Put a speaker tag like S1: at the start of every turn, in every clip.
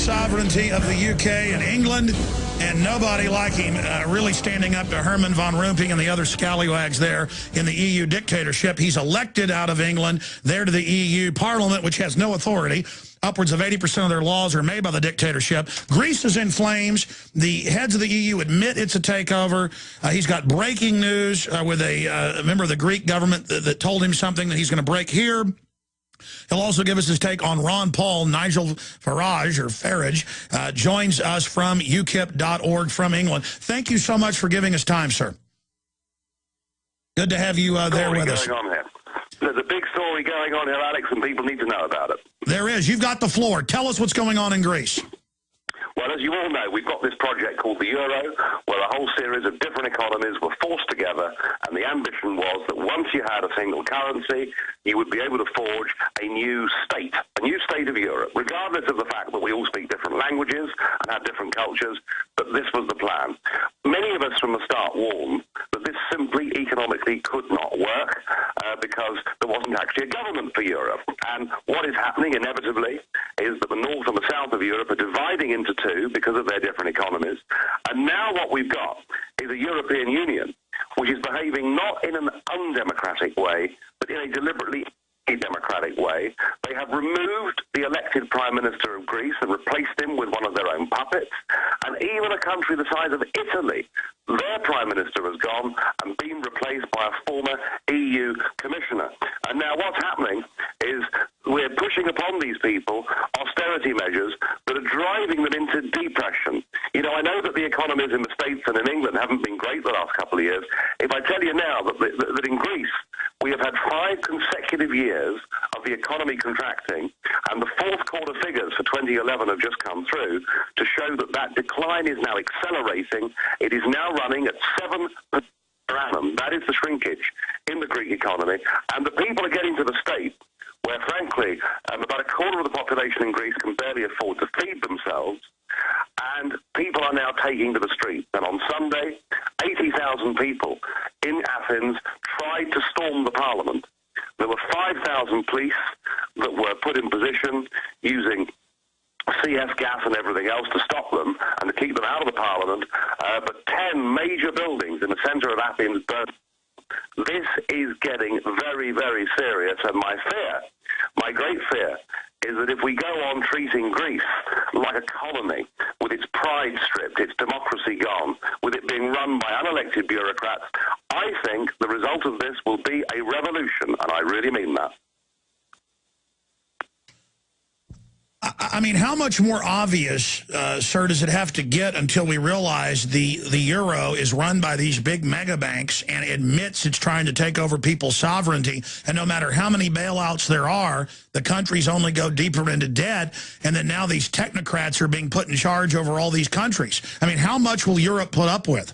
S1: sovereignty of the UK and England, and nobody like him really standing up to Herman von Rompuy and the other scallywags there in the EU dictatorship. He's elected out of England, there to the EU Parliament, which has no authority. Upwards of 80% of their laws are made by the dictatorship. Greece is in flames. The heads of the EU admit it's a takeover. He's got breaking news with a member of the Greek government that told him something that he's going to break here. He'll also give us his take on Ron Paul. Nigel Farage joins us from ukip.org from England. Thank you so much for giving us time, sir. Good to have you there with us.
S2: There's a big story going on here, Alex, and people need to know about it.
S1: There is. You've got the floor. Tell us what's going on in Greece.
S2: Well, as you all know, we've got this project called the Euro, where a whole series of different economies were forced together, and the ambition was that once you had a single currency, you would be able to forge a new state of Europe, regardless of the fact that we all speak different languages and have different cultures, but this was the plan. Many of us from the start warned that this simply economically could not work because there wasn't actually a government for Europe. And what is happening inevitably is that the north and the south of Europe are dividing into two because of their different economies. And now what we've got is a European Union which is behaving not in an undemocratic way, but in a deliberately democratic way. They have removed the elected Prime Minister of Greece and replaced him with one of their own puppets. And even a country the size of Italy, their Prime Minister has gone and been replaced by a former EU Commissioner. And now what's happening is we're pushing upon these people austerity measures that are driving them into depression. You know, I know that the economies in the States and in England haven't been great the last couple of years. If I tell you now that in Greece, we have had 5 consecutive years of the economy contracting, and the fourth quarter figures for 2011 have just come through to show that that decline is now accelerating. It is now running at 7% per annum. That is the shrinkage in the Greek economy. And the people are getting to the state where, frankly, about a quarter of the population in Greece can barely afford to feed themselves, and people are now taking to the streets. And on Sunday, 80,000 people in Athens tried to storm the parliament. There were 5,000 police that were put in position using CS gas and everything else to stop them and to keep them out of the parliament, but 10 major buildings in the centre of Athens burned. This is getting very, very serious, and my great fear, is that if we go on treating Greece like a colony, with its pride stripped, its democracy gone, with it being run by unelected bureaucrats, I think the result of this will be a revolution, and I really mean that.
S1: I mean, how much more obvious, sir, does it have to get until we realize the euro is run by these big mega banks and admits it's trying to take over people's sovereignty, and no matter how many bailouts there are, the countries only go deeper into debt, and that now these technocrats are being put in charge over all these countries? I mean, how much will Europe put up with?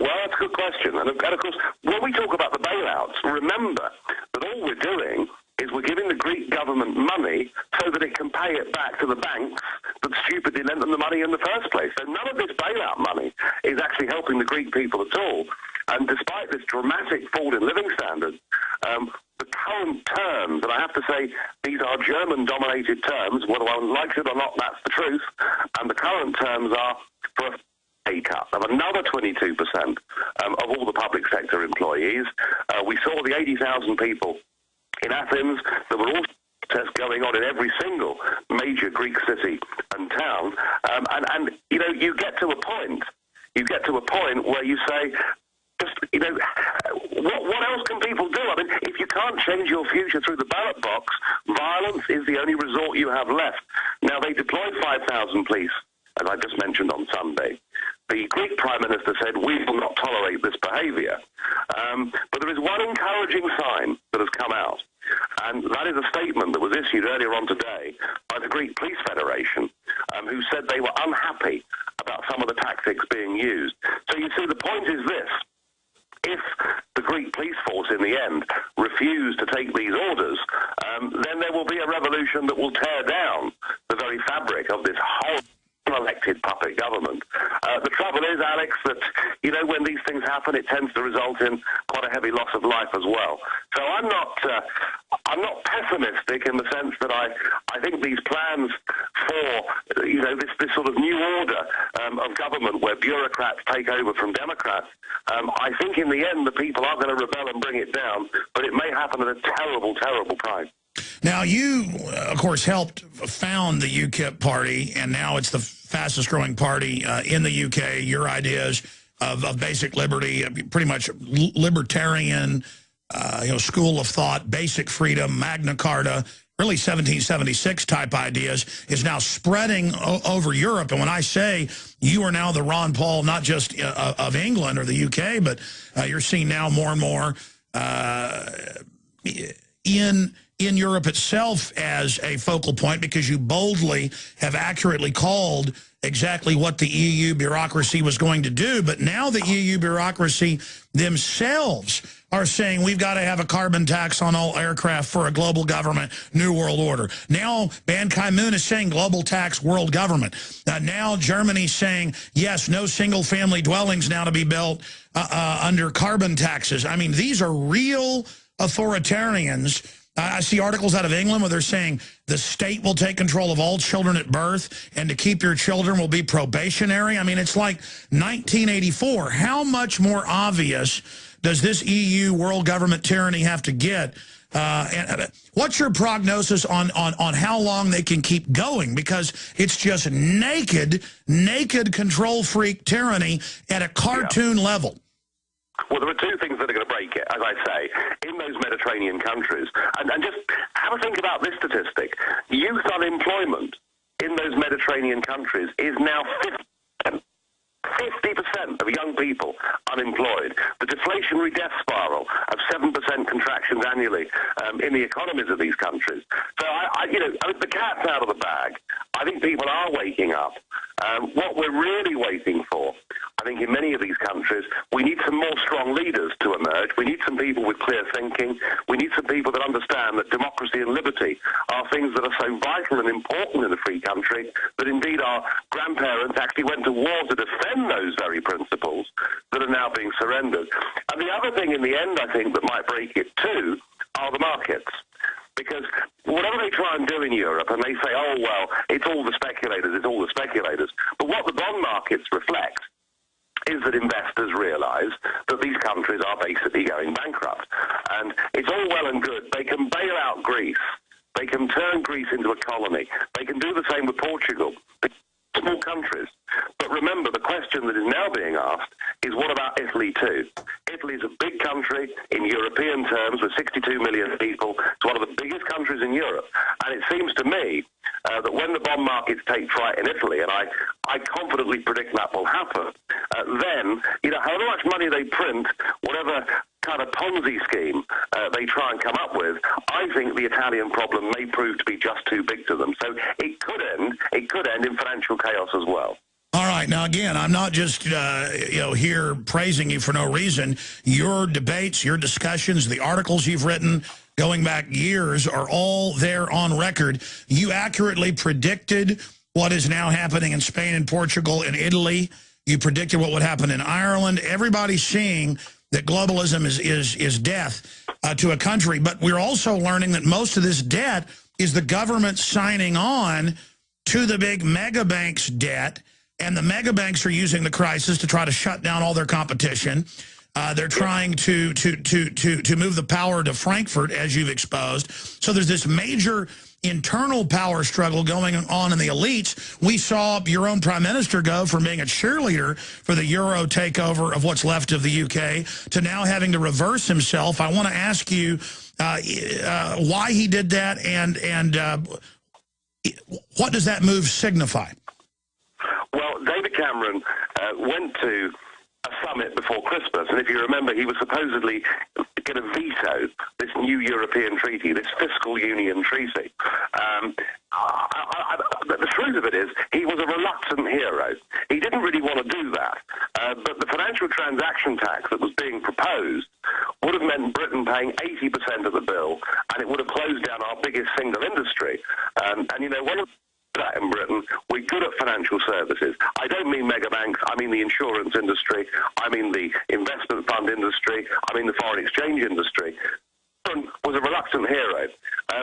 S2: Well, that's a good question. And of course, when we talk about the bailouts, remember that all we're doing is we're giving the Greek government money so that it can pay it back to the banks that stupidly lent them the money in the first place. So none of this bailout money is actually helping the Greek people at all. And despite this dramatic fall in living standards, the current terms, and I have to say these are German-dominated terms, whether one likes it or not, that's the truth, and the current terms are for a pay cut of another 22% of all the public sector employees. We saw the 80,000 people in Athens. There were all protests going on in every single major Greek city and town, and you know, you get to a point where you say, just, you know, what else can people do? I mean, if you can't change your future through the ballot box, violence is the only resort you have left. Now, they deployed 5,000 police, as I just mentioned, on Sunday. The Greek Prime Minister said, we will not tolerate this behaviour. But there is one encouraging sign that has come out, and that is a statement that was issued earlier on today by the Greek Police Federation, who said they were unhappy about some of the tactics being used. So you see, the point is this. If the Greek police force in the end refuse to take these orders, then there will be a revolution that will tear down the very fabric of this whole elected puppet government. The trouble is, Alex, that, you know, when these things happen, it tends to result in quite a heavy loss of life as well. So I'm not I'm not pessimistic in the sense that I think these plans for, this sort of new order of government where bureaucrats take over from Democrats, I think in the end the people are going to rebel and bring it down, but it may happen at a terrible, terrible price.
S1: Now, you, of course, helped found the UKIP party, and now it's the fastest-growing party in the UK. Your ideas of basic liberty, pretty much libertarian, school of thought, basic freedom, Magna Carta, really 1776-type ideas, is now spreading over Europe. And when I say you are now the Ron Paul, not just of England or the UK, but you're seeing now more and more in Europe itself as a focal point, because you boldly have accurately called exactly what the EU bureaucracy was going to do. But now the EU bureaucracy themselves are saying we've got to have a carbon tax on all aircraft for a global government, new world order. Now Ban Ki-moon is saying global tax, world government. Now Germany's saying, yes, no single family dwellings now to be built under carbon taxes. I mean, these are real authoritarians. I see articles out of England where they're saying the state will take control of all children at birth, and to keep your children will be probationary. I mean, it's like 1984. How much more obvious does this EU world government tyranny have to get? And what's your prognosis on how long they can keep going? Because it's just naked control freak tyranny at a cartoon level.
S2: Well, there are two things that are going to break it, as I say, in those Mediterranean countries. And just have a think about this statistic. Youth unemployment in those Mediterranean countries is now 50%. 50% of young people unemployed. The deflationary death spiral of 7% contractions annually in the economies of these countries. So, the cat's out of the bag. I think people are waking up. What we're really waiting for, I think in many of these countries, we need some more strong leaders to emerge. We need some people with clear thinking. We need some people that understand that democracy and liberty are things that are so vital and important in a free country that indeed our grandparents actually went to war to defend those very principles that are now being surrendered. And the other thing in the end, I think, that might break it too, are the markets. Because whatever they try and do in Europe, and they say, oh, well, it's all the speculators, but what the bond markets reflect is that investors realize that these countries are basically going bankrupt. And it's all well and good. They can bail out Greece. They can turn Greece into a colony. They can do the same with Portugal. Small countries. But remember, the question that is now being asked is, what about Italy too? Italy is a big country in European terms with 62 million people. It's one of the biggest countries in Europe. And it seems to me that when the bond markets take fright in Italy, and I confidently predict that will happen, then, however much money they print, whatever kind of Ponzi scheme they try and come up with, I think the Italian problem may prove to be just too big to them. So it could end in financial chaos as well.
S1: All right. Now, again, I'm not just, here praising you for no reason. Your debates, your discussions, the articles you've written going back years are all there on record. You accurately predicted what is now happening in Spain and Portugal and Italy. You predicted what would happen in Ireland. Everybody's seeing that globalism is death to a country. But we're also learning that most of this debt is the government signing on to the big mega banks' debt. And the mega banks are using the crisis to try to shut down all their competition. They're trying to move the power to Frankfurt, as you've exposed. So there's this major internal power struggle going on in the elites. We saw your own prime minister go from being a cheerleader for the Euro takeover of what's left of the UK to now having to reverse himself. I want to ask you why he did that, and what does that move signify?
S2: Well, David Cameron went to a summit before Christmas, and if you remember, he was supposedly going to veto this new European treaty, this fiscal union treaty. The truth of it is, he was a reluctant hero. He didn't really want to do that, but the financial transaction tax that was being proposed would have meant Britain paying 80% of the bill, and it would have closed down our biggest single industry. And one of that in Britain, we're good at financial services. I don't mean mega banks, I mean the insurance industry, I mean the investment fund industry, I mean the foreign exchange industry. For Cameron was a reluctant hero,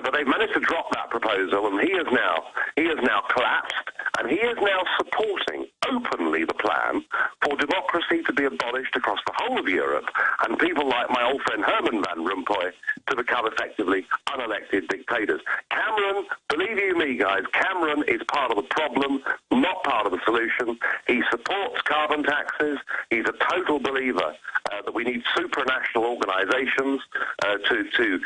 S2: but they've managed to drop that proposal, and he has now collapsed, and he is now supporting openly the plan for democracy to be abolished across the whole of Europe, and people like my old friend Herman Van Rompuy to become effectively unelected dictators. Cameron, believe you me, guys, Cameron is part of the problem, not part of the solution. He supports carbon taxes. He's a total believer that we need supranational organizations to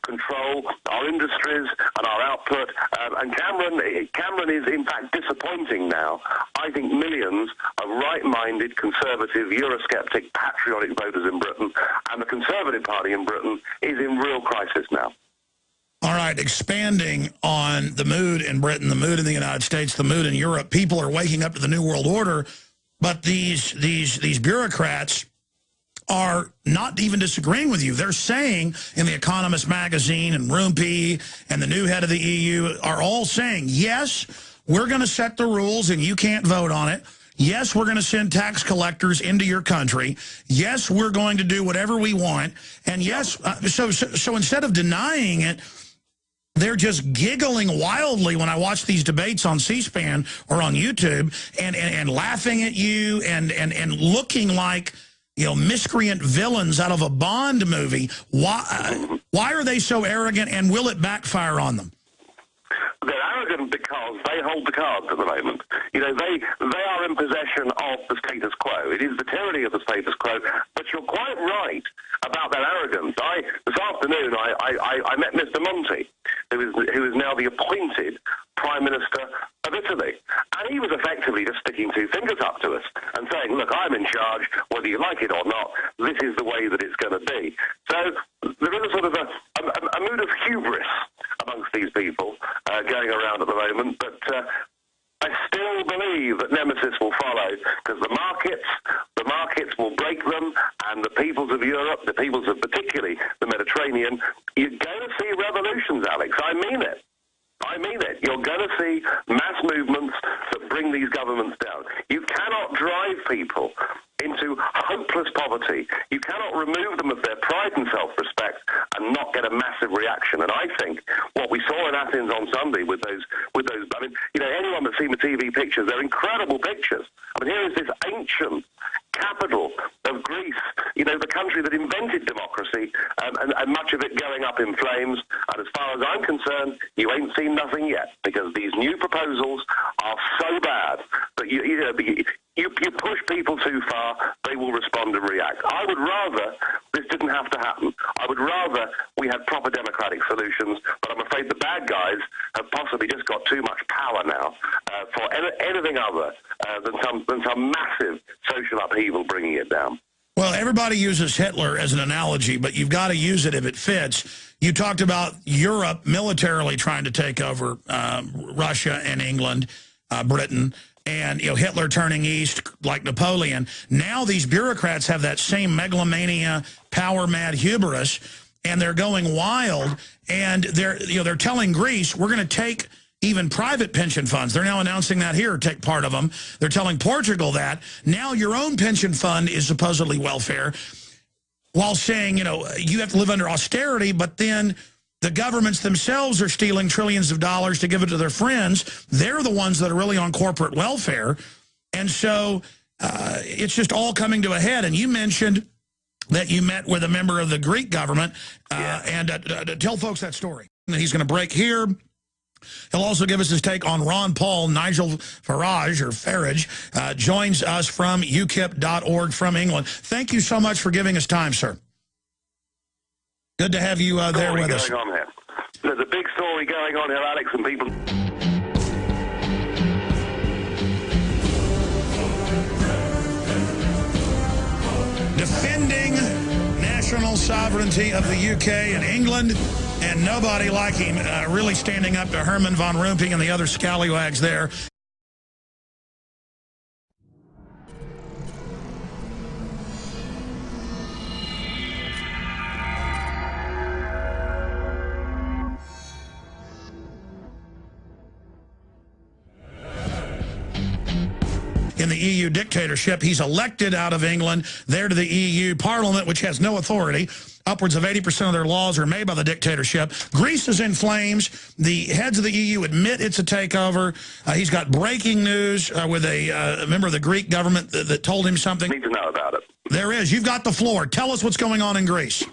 S2: control our industries and our output. And Cameron is, in fact, disappointing now, I think, millions of right-minded, conservative, Eurosceptic, patriotic voters in Britain. And the Conservative Party in Britain is in real crisis now.
S1: All right, expanding on the mood in Britain, the mood in the United States, the mood in Europe, people are waking up to the New World Order, but these bureaucrats are not even disagreeing with you. They're saying in The Economist magazine and Rumpi and the new head of the EU are all saying, yes, we're going to set the rules and you can't vote on it. Yes, we're going to send tax collectors into your country. Yes, we're going to do whatever we want. And yes, so instead of denying it, they're just giggling wildly when I watch these debates on C-SPAN or on YouTube and laughing at you and looking like, you know, miscreant villains out of a Bond movie. Why are they so arrogant, and will it backfire on them?
S2: They're arrogant because they hold the cards at the moment. You know, they are in possession of the status quo. It is the tyranny of the status quo. But you're quite right about that arrogance. This afternoon, I met Mr. Monti, who is now the appointed Prime Minister of Italy. And he was effectively just sticking two fingers up to us and saying, look, I'm in charge, whether you like it or not, this is the way that it's going to be. So there is a sort of a mood of hubris amongst these people going around at the moment, but I still believe that nemesis will follow, because the markets will break them, and the peoples of Europe, the peoples of particularly the Mediterranean, you're going to see revolutions, Alex. I mean it. You're going to see mass movements that bring these governments down. You cannot drive people into hopeless poverty. You cannot remove them of their pride and self-respect and not get a massive reaction. And I think what we saw in Athens on Sunday with those, I mean, you know, anyone that's seen the TV pictures, they're incredible pictures. I mean, here is this ancient capital of Greece, you know, the country that invented democracy, and much of it going up in flames. And as far as I'm concerned, you ain't seen nothing yet, because these new proposals are so bad that you push people too far, they will respond and react. I would rather this didn't have to happen. I would rather we had proper democratic solutions, but I'm afraid the bad guys have possibly just got too much power now for anything other than some massive social upheaval bringing it down.
S1: Well, everybody uses Hitler as an analogy, but you've got to use it if it fits. You talked about Europe militarily trying to take over Russia and England, Britain, and Hitler turning east like Napoleon. Now these bureaucrats have that same megalomania, power-mad hubris, and they're going wild. And they're telling Greece, we're going to take even private pension funds. They're now announcing that here, take part of them. They're telling Portugal that. Now your own pension fund is supposedly welfare, while saying, you have to live under austerity, but then the governments themselves are stealing trillions of dollars to give it to their friends. They're the ones that are really on corporate welfare. And so it's just all coming to a head. And you mentioned that you met with a member of the Greek government. And tell folks that story. And he's going to break here. He'll also give us his take on Ron Paul. Nigel Farage joins us from ukip.org from England. Thank you so much for giving us time, sir. Good to have you there with us.
S2: There's a big story going on here, Alex, and people...
S1: Defending national sovereignty of the UK and England, and nobody like him really standing up to Herman Van Rompuy and the other scallywags there. In the EU dictatorship, he's elected out of England, there to the EU Parliament, which has no authority. Upwards of 80% of their laws are made by the dictatorship. Greece is in flames. The heads of the EU admit it's a takeover. He's got breaking news with a member of the Greek government that told him something.
S2: Need to know about it.
S1: There is. You've got the floor. Tell us what's going on in Greece.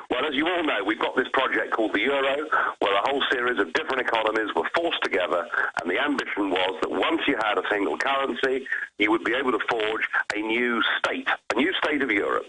S2: Well, as you all know, we've got this project called the Euro, where a whole series of different economies were forced together, and the ambition was that once you had a single currency, you would be able to forge a new state of Europe.